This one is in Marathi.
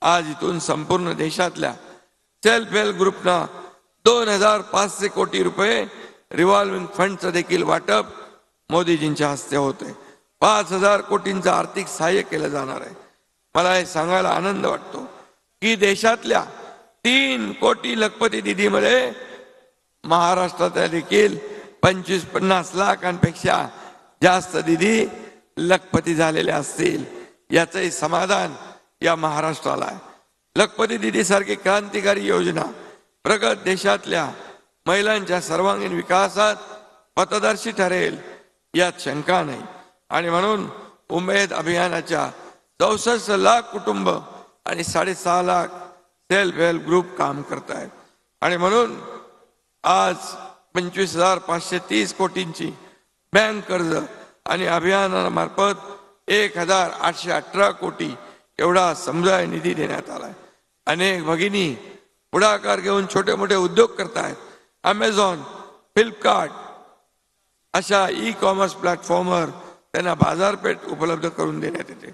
आज इथून संपूर्ण देशातल्या सेल्फ हेल्प ग्रुपना 2500 कोटी रुपये रिव्हॉल्विंग फंडचं देखील वाटप मोदीजींच्या हस्ते होते. 5000 कोटींचं आर्थिक सहाय्य केलं जाणार आहे. मला हे सांगायला आनंद वाटतो की देशातल्या 3 कोटी लखपती दीदीमध्ये महाराष्ट्रातल्या देखील 25-50 लाखांपेक्षा जास्त दीदी लखपती झालेल्या असतील. याचंही समाधान या महाराष्ट्राला आहे. लखपती दीदी सारखी क्रांतिकारी योजना प्रगत देशातल्या महिलांच्या सर्वांगीण विकासात पथदर्शी ठरेल यात शंका नाही. आणि म्हणून उमेद अभियानाच्या 64 लाख कुटुंब आणि 6.5 लाख सेल्फ हेल्प ग्रुप काम करत आहेत. आणि म्हणून आज 25,530 कोटींची बँक कर्ज आणि अभियानामार्फत 1,818 कोटी एवढा समुदाय निधी देण्यात आलाय. अनेक भगिनी पुढाकार घेऊन छोटे मोठे उद्योग करतायत. अमेझॉन, फ्लिपकार्ट अशा ई कॉमर्स प्लॅटफॉर्मवर त्यांना बाजारपेठ उपलब्ध करून देण्यात येते.